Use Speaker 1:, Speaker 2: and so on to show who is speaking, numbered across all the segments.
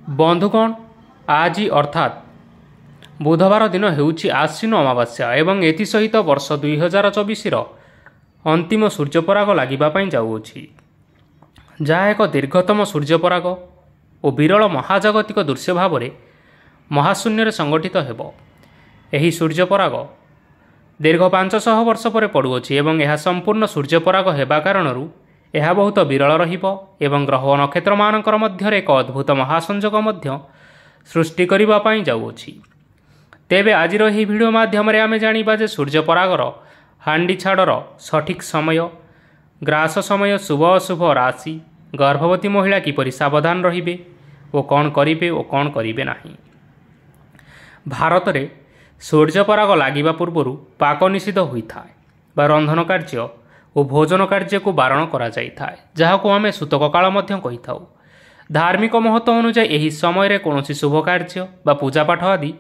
Speaker 1: बंधुगण आज अर्थात बुधवार दिन होउछि आश्विन अमावास्या एवं एथि सहित वर्ष 2024 अंतिम सूर्यपराग लागिबापी जाउछि जहाँ एक दीर्घतम सूर्यपराग और विरल महाजागतिक दृश्य भाव में महाशून्य संगठित हेब। एही सूर्यपराग दीर्घ 500 वर्ष पर पड़ुअछि एवं यह संपूर्ण सूर्यपराग हेबा कारणरू यह बहुत विरल रहिब एवं ग्रह और नक्षत्र मानकर मध्य एक अद्भुत महासंयोग मध्य सृष्टि करिबा पई जाउछि। तेबे आजिर एही भिडियो माध्यम आमे जानिबा जे सूर्यपरागर हांडी छाड़र सठिक समय, ग्रास समय, शुभ अशुभ राशि, गर्भवती महिला किपरि सावधान रहिबे ओ कौन करिबे ओ कौन करिबे नाही। भारत में सूर्यपराग लागिबा पूर्वरु पाक निषिद्ध होइथाय बा रंधन कार्य और भोजन कार्य को बारण करा जाइथाय, जहाको आमे सूतक काल मध्य कहिथाउ। धार्मिक महत्व अनुसार एही समय रे कोनोसी शुभ कार्य बा पूजा पाठ आदि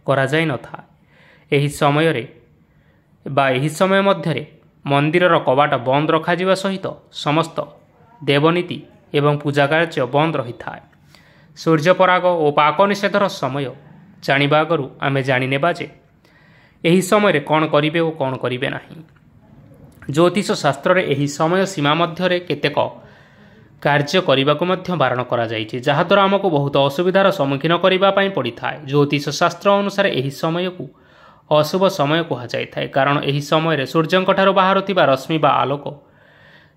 Speaker 1: करा जाय नथाय। एही समय रे बा एही समय मध्यरे मंदिरर कबाट बंद रखा जिवा सहित समस्त देवनीति एवं पूजा कार्य बंद रही थाए। सूर्यपराग और पाक निषेधर समय जानिबा आगरु आमे जानि नेबा जे एही समय रे कौन करिबे और कौन करिबे नाही। ज्योतिष शास्त्र रे एही समय सीमा मध्यरे केतेक कार्य करने को बारण करा जाइछि, जहाद्वारा आमको बहुत असुविधार सम्मुखीन करिबा पई पड़िथाय। ज्योतिष शास्त्र अनुसार एही समय को अशुभ समय कहुए, कारण एही समय सूर्यंठार बाहरुथिबा रश्मि बा आलोक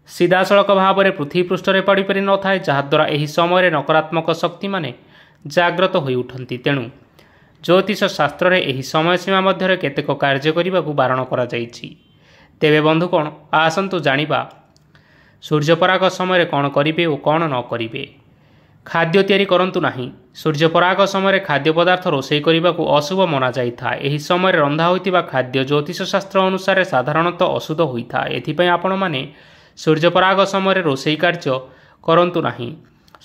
Speaker 1: सीधासलख भाव में पृथ्वी पृष्ठ में पड़ पारि न थाए, जहाद्वारा एही समय नकारात्मक शक्ति माने जाग्रत होई उठंती। तेणु ज्योतिष शास्त्र में एही समय सीमा मध्य केतेक कार्य करने को बारण करा जाइछि। तेबे बंधुगण आसंतु जानिबा सूर्यपराग समय कौन करिबे और कौन न करिबे। खाद्य तैयारी करंतु नाही। सूर्यपराग समय खाद्य पदार्थ रोषेई करने को अशुभ मना जाइथा। एही समय रंधा होइतिबा खाद्य ज्योतिष शास्त्र अनुसार साधारणतः अशुद्ध होइथा। एथिपई आपण माने सूर्यपराग समय रोषेई कार्य करंतु नाही।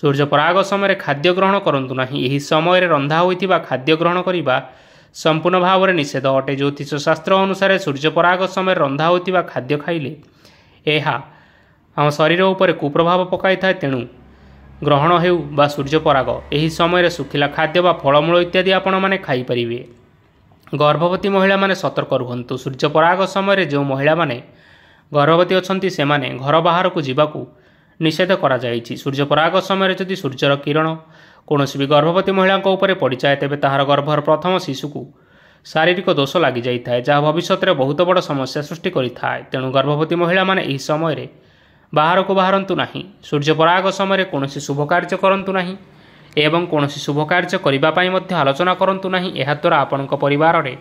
Speaker 1: सूर्यपराग समय खाद्य ग्रहण करंतु नाही। एही समय रंधा होइतिबा खाद्य ग्रहण करिबा संपूर्ण भाव में निषेध अटे। ज्योतिष शास्त्र अनुसार सूर्यपराग समय रंधा होइतिबा खाद्य खाइले एहा आम शरीर उपर कुप्रभाव पकाई थाए। तेणु ग्रहण हेउ बा सूर्यपराग एही समय सुखिला खाद्य बा फलमूल इत्यादि आपण माने खाई परिबे। गर्भवती महिला माने सतर्क रुहंतु। सूर्यपराग समय जो महिला माने गर्भवती अछंती सेमाने घर बाहर को जीवाकू निषेध करा जाइछि। सूर्यपराग समय जदि सूर्यर किरण कौन भी गर्भवती महिला उपर पड़ जाए तेबे ताहार गर्भर प्रथम शिशु को शारीरिक दोष लगी जाए, जहाँ भविष्य में बहुत बड़ समस्या सृष्टि करिथाए। तेणु गर्भवती महिला माने एही समय बाहर को बाहरंतु नाही। सूर्यपराग समय कौन शुभ कार्य करंतु नाही एवं कौन शुभ कार्य करबा पई मध्य आलोचना करंतु नाही। एहा द्वारा आपणक परिवार रे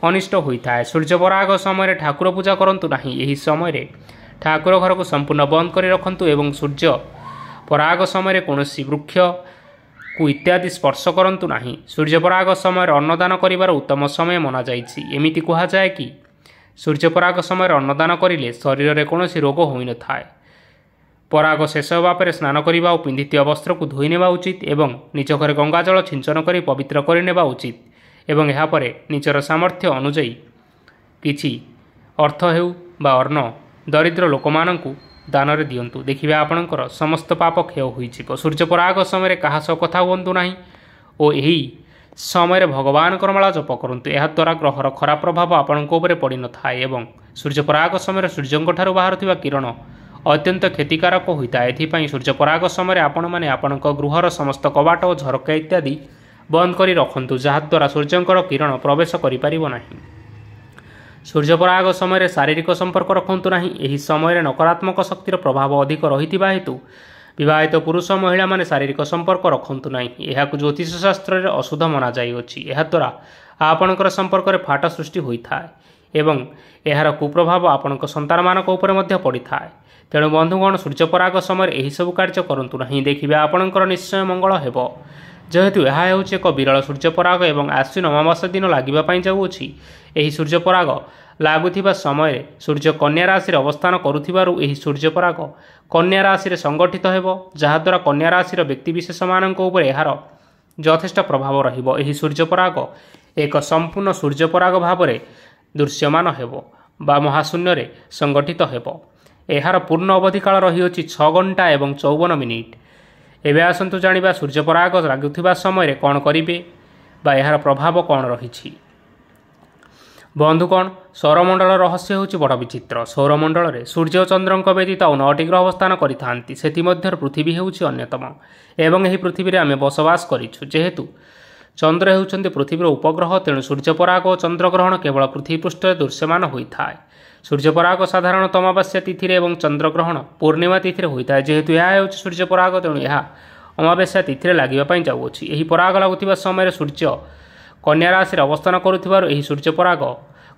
Speaker 1: अनिष्ट होइथाए। सूर्यपराग समय ठाकुर पूजा करंतु नाही। एही समय ठाकुर घर को संपूर्ण बंद करि रखंतु एवं सूर्य पराग समय कौनसी वृक्ष को इत्यादि स्पर्श करंतु नाही। सूर्यपराग समय अन्नदान करिवार उत्तम समय मना जाइछि। एमिति कहा जाए कि सूर्यपराग समय अन्नदान करिले शरीर में कौनसी रोग होई न थाए। पराग शेष होगा पर स्नान करने और पिंधिथिबा वस्त्र को धोई नेबा उचित एवं निज घर गंगाजल छिंचन कर पवित्र करनेबा उचित एवं यहाँ पर निजर सामर्थ्य अनुजाई किछि अर्थ हेउ बा अन्न दरिद्र लोकमानंकु दान रे दियंतु। देखिबा आपणकर समस्त पाप क्षय होइछिब। सूर्यपराग समय कहा सह कथा हुअन्तु नाही और एही समय भगवान माला जप करंतु। एहा द्वारा ग्रहर खराब प्रभाव आपणक उपरे पड़ी न थाए एवं सूर्यपराग समय सूर्यंठारु बाहरुथिबा किरण अत्यंत क्षतिकारक होता है। एथिपाई सूर्यपराग समय आपण माने आपणक गृहर समस्त कबाट और झरका इत्यादि बंद करी रखंतु, जहाद्वारा सूर्यंकर किरण प्रवेश करि परिबो नाही। सूर्यपराग समय शारीरिक संपर्क रखंतु नाही। एही समय नकारात्मक शक्तिर प्रभाव अधिक रहितिबा हेतु विवाहित पुरुष महिला माने शारीरिक संपर्क रखंतु नाही। एहाकु ज्योतिष शास्त्र रे अशुद्ध मना जाइअछि। एहा द्वारा आपणकर संपर्क रे फाट सृष्टि होइथाए एवं एहार कुप्रभाव आपणक संतान मानक ऊपर मध्य पड़िथाए। तेणु बंधुगण सूर्यपराग समय यही सब कार्य करंतु नाही। देखिबे आपणकर निश्चय मंगल हेबो। जेहेतु यह हेउछि एक विरल सूर्यपराग एवं आश्विन अमावास्या दिन लागिबा पई जाउछि। एही सूर्यपराग लागुथिबा समय सूर्य कन्या राशि अवस्थान करुथिबारु एही सूर्यपराग कन्या राशि संगठित हेबो, जहाद्वारा कन्या राशि व्यक्तिविशेष मानक उपर एहार यथेष्ट प्रभाव रहिबो। एही सूर्यपराग एक संपूर्ण सूर्यपराग भाव में दृश्यमान हेबो बा महाशून्य रे संगठित हेबो। एहार पूर्ण अवधि काल रही 6 घंटा एवं 54 मिनिट। ଏବେ ଆସନ୍ତୁ ଜାଣିବା ସୂର୍ଯ୍ୟପରାଗ ଲାଗୁଥିବା ସମୟରେ କ'ଣ କରିବେ ବା ଏହାର ପ୍ରଭାବ କ'ଣ ରହିଛି। ବନ୍ଧୁଗଣ, ସୌରମଣ୍ଡଳ ରହସ୍ୟ ହେଉଛି ବଡ଼ ବିଚିତ୍ର। ସୌରମଣ୍ଡଳରେ ସୂର୍ଯ୍ୟ ଓ ଚନ୍ଦ୍ରଙ୍କ ବ୍ୟତୀତ ଆଉ 9ଟି ଗ୍ରହ ଅବସ୍ଥାନ କରିଥାନ୍ତି। ସେଥିମଧ୍ୟରୁ ପୃଥିବୀ ହେଉଛି ଅନ୍ୟତମ ଏବଂ ଏହି ପୃଥିବୀରେ ଆମେ ବସବାସ କରିଛୁ। ଯେହେତୁ ଚନ୍ଦ୍ର ହେଉଛନ୍ତି ପୃଥିବୀର ଉପଗ୍ରହ, ତେଣୁ ସୂର୍ଯ୍ୟପରାଗ ଓ ଚନ୍ଦ୍ରଗ୍ରହଣ କେବଳ ପୃଥିବୀ ପୃଷ୍ଠରେ ଦୃଶ୍ୟମାନ ହୋଇଥାଏ। ସୂର୍ଯ୍ୟପରାଗ ସାଧାରଣତଃ ଅମାବାସ୍ୟା ତିଥିରେ ଏବଂ ଚନ୍ଦ୍ରଗ୍ରହଣ ପୂର୍ଣ୍ଣିମା ତିଥିରେ ହୋଇଥାଏ। ଯେହେତୁ ଏହା ହେଉଛି ସୂର୍ଯ୍ୟପରାଗ, ତେଣୁ ଏହା ଅମାବାସ୍ୟା ତିଥିରେ ଲାଗିବା ପାଇଁ ଯାଉଅଛି। ଏହି ପରାଗ ଲାଗୁଥିବା ସମୟରେ ସୂର୍ଯ୍ୟ କନ୍ୟା ରାଶିରେ ଅବସ୍ଥାନ କରୁଥିବାରୁ ଏହି ସୂର୍ଯ୍ୟପରାଗ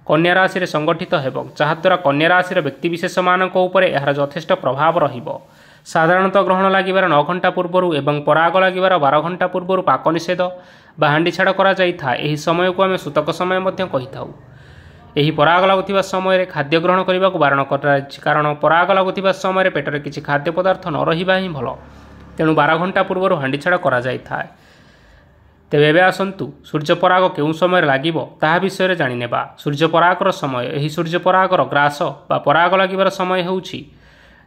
Speaker 1: କନ୍ୟା ରାଶିରେ ସଂଗଠିତ ହେବ, ଯାହାଦ୍ୱାରା କନ୍ୟା ରାଶିର ବ୍ୟକ୍ତିବିଶେଷମାନଙ୍କ ଉପରେ ଏହାର ଯଥେଷ୍ଟ ପ୍ରଭାବ ରହିବ। ସାଧାରଣତଃ ଗ୍ରହଣ ଲାଗିବାର 9 ଘଣ୍ଟା ପୂର୍ବରୁ ଏବଂ ପରାଗ ଲାଗିବାର 12 ଘଣ୍ଟା ପୂର୍ବରୁ ପାକ ନିଷେଧ ବା ହାଣ୍ଡିଛାଡ଼ କରାଯାଇଥାଏ। ଏହି ସମୟକୁ ଆମେ ସୂତକ ସମୟ ମଧ୍ୟ କହିଥାଉ। ଏହି ପରାଗ ଲାଗୁଥିବା ସମୟରେ ଖାଦ୍ୟ ଗ୍ରହଣ କରିବାକୁ ବାରଣ କରାଯାଇଛି, କାରଣ ପରାଗ ଲାଗୁଥିବା ସମୟରେ ପେଟରେ କିଛି ଖାଦ୍ୟ ପଦାର୍ଥ ନ ରହିବା ହିଁ ଭଲ। ତେଣୁ 12 ଘଣ୍ଟା ପୂର୍ବରୁ ହାଣ୍ଡିଛାଡ଼ କରାଯାଇଥାଏ। ତେବେ ଏବେ ଆସନ୍ତୁ ସୂର୍ଯ୍ୟପରାଗ କେଉଁ ସମୟରେ ଲାଗିବ ତାହା ବିଷୟରେ ଜାଣିନେବା। ସୂର୍ଯ୍ୟପରାଗର ସମୟ। ଏହି ସୂର୍ଯ୍ୟପରାଗର ଗ୍ରାସ ବା ପରାଗ ଲାଗିବାର ସମୟ ହେଉଛି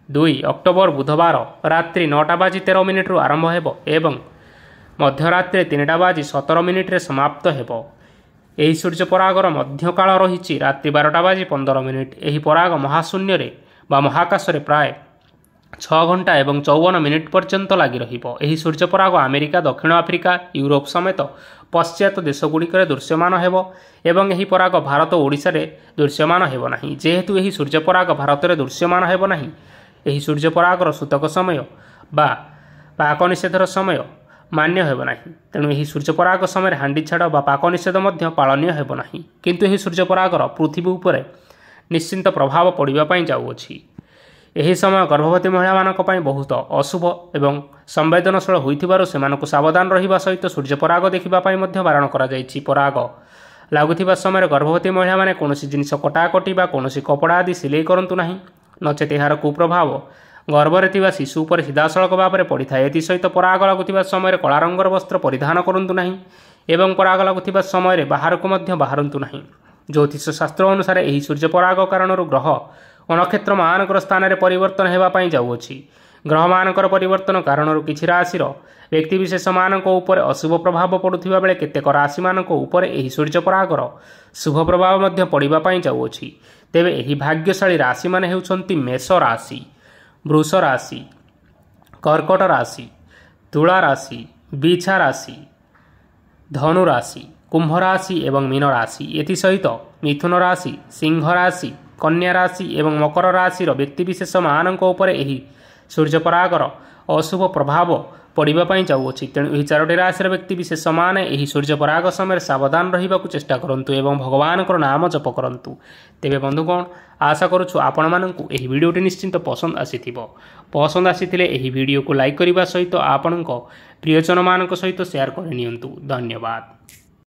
Speaker 1: 2 ଅକ୍ଟୋବର ବୁଧବାର ରାତ୍ରି 9:13 ଆରମ୍ଭ ହେବ ଏବଂ ମଧ୍ୟରାତ୍ରି 3:17 ସମାପ୍ତ ହେବ। ଏହି ସୂର୍ଯ୍ୟପରାଗର ମଧ୍ୟକାଳ ରହିଛି ରାତ୍ରି 12:15। ଏହି ପରାଗ ମହାଶୂନ୍ୟରେ ବା ମହାକାଶରେ ପ୍ରାୟ 6 ଘଣ୍ଟା ଏବଂ 54 ମିନିଟ୍ ପର୍ଯ୍ୟନ୍ତ ଲାଗି ରହିବ। ଏହି ସୂର୍ଯ୍ୟପରାଗ ଆମେରିକା, ଦକ୍ଷିଣ ଆଫ୍ରିକା, ୟୁରୋପ ସମେତ ପାଶ୍ଚାତ୍ୟ ଦେଶଗୁଡ଼ିକରେ ଦୃଶ୍ୟମାନ ହେବ ଏବଂ ଏହି ପରାଗ ଭାରତ ଓ ଓଡ଼ିଶାରେ ଦୃଶ୍ୟମାନ ହେବ ନାହିଁ। ଯେହେତୁ ଏହି ସୂର୍ଯ୍ୟପରାଗ ଭାରତରେ ଦୃଶ୍ୟମାନ ହେବ ନାହିଁ, ଏହି ସୂର୍ଯ୍ୟପରାଗର ସୂତକ ସମୟ ବା ପାକ ନିଷେଧର ସମୟ ମାନ୍ୟ ହେବ ନାହିଁ। ତେଣୁ ଏହି ସୂର୍ଯ୍ୟପରାଗ ସମୟରେ ହାଣ୍ଡିଛାଡ଼ ବା ପାକ ନିଷେଧ ମଧ୍ୟ ପାଳନୀୟ ହେବ ନାହିଁ। କିନ୍ତୁ ଏହି ସୂର୍ଯ୍ୟପରାଗର ପୃଥିବୀ ଉପରେ ନିଶ୍ଚିନ୍ତ ପ୍ରଭାବ ପଡ଼ିବା ପାଇଁ ଯାଉଅଛି। ଏହି ସମୟ ଗର୍ଭବତୀ ମହିଳାମାନଙ୍କ ପାଇଁ ବହୁତ ଅଶୁଭ ଏବଂ ସମ୍ବେଦନଶୀଳ ହୋଇଥିବାରୁ ସେମାନଙ୍କୁ ସାବଧାନ ରହିବା ସହିତ ସୂର୍ଯ୍ୟପରାଗ ଦେଖିବା ପାଇଁ ମଧ୍ୟ ବାରଣ କରାଯାଇଛି। ପରାଗ ଲାଗୁଥିବା ସମୟରେ ଗର୍ଭବତୀ ମହିଳାମାନେ କୌଣସି ଜିନିଷ କଟାକଟି ବା କୌଣସି କପଡ଼ା ଆଦି ସିଲେଇ କରନ୍ତୁ ନାହିଁ, ନଚେତ୍ ଏହାର କୁପ୍ରଭାବ ଗର୍ଭରେ ଥିବା ଶିଶୁ ଉପରେ ସିଧାସଳଖ ଭାବରେ ପଡ଼ିଥାଏ। ଏଥିସହିତ ପରାଗ ଲାଗୁଥିବା ସମୟରେ କଳା ରଙ୍ଗର ବସ୍ତ୍ର ପରିଧାନ କରନ୍ତୁ ନାହିଁ ଏବଂ ପରାଗ ଲାଗୁଥିବା ସମୟରେ ବାହାରକୁ ମଧ୍ୟ ବାହାରନ୍ତୁ ନାହିଁ। ଜ୍ୟୋତିଷ ଶାସ୍ତ୍ର ଅନୁସାରେ ଏହି ସୂର୍ଯ୍ୟପରାଗ କାରଣରୁ ଗ୍ରହ ଓ ନକ୍ଷତ୍ରମାନଙ୍କର ସ୍ଥାନରେ ପରିବର୍ତ୍ତନ ହେବା ପାଇଁ ଯାଉଅଛି। ଗ୍ରହମାନଙ୍କର ପରିବର୍ତ୍ତନ କାରଣରୁ କିଛି ରାଶିର ବ୍ୟକ୍ତିବିଶେଷମାନଙ୍କ ଉପରେ ଅଶୁଭ ପ୍ରଭାବ ପଡ଼ୁଥିବା ବେଳେ କେତେକ ରାଶିମାନଙ୍କ ଉପରେ ଏହି ସୂର୍ଯ୍ୟପରାଗର ଶୁଭ ପ୍ରଭାବ ମଧ୍ୟ ପଡ଼ିବା ପାଇଁ ଯାଉଅଛି। ତେବେ ଏହି ଭାଗ୍ୟଶାଳୀ ରାଶିମାନେ ହେଉଛନ୍ତି ମେଷ ରାଶି, ବୃଷ ରାଶି, କର୍କଟ ରାଶି, ତୁଳା ରାଶି, ବିଛା ରାଶି, ଧନୁ ରାଶି, କୁମ୍ଭ ରାଶି ଏବଂ ମୀନ ରାଶି। ଏଥିସହିତ ମିଥୁନ ରାଶି, ସିଂହ ରାଶି, କନ୍ୟା ରାଶି ଏବଂ ମକର ରାଶିର ବ୍ୟକ୍ତିବିଶେଷମାନଙ୍କ ଉପରେ ଏହି ସୂର୍ଯ୍ୟପରାଗର ଅଶୁଭ ପ୍ରଭାବ ପଡ଼ିବା ପାଇଁ ଯାଉଅଛି। ତେଣୁ ଏହି 4ଟି ରାଶିର ବ୍ୟକ୍ତିବିଶେଷମାନେ ଏହି ସୂର୍ଯ୍ୟପରାଗ ସମୟରେ ସାବଧାନ ରହିବାକୁ ଚେଷ୍ଟା କରନ୍ତୁ ଏବଂ ଭଗବାନଙ୍କର ନାମ ଜପ କରନ୍ତୁ। ତେବେ ବନ୍ଧୁଗଣ, ଆଶା କରୁଛୁ ଆପଣମାନଙ୍କୁ ଏହି ଭିଡ଼ିଓଟି ନିଶ୍ଚିନ୍ତ ପସନ୍ଦ ଆସିଥିବ। ପସନ୍ଦ ଆସିଥିଲେ ଏହି ଭିଡ଼ିଓକୁ ଲାଇକ୍ କରିବା ସହିତ ଆପଣଙ୍କ ପ୍ରିୟଜନମାନଙ୍କ ସହିତ ସେୟାର କରିନିଅନ୍ତୁ। ଧନ୍ୟବାଦ।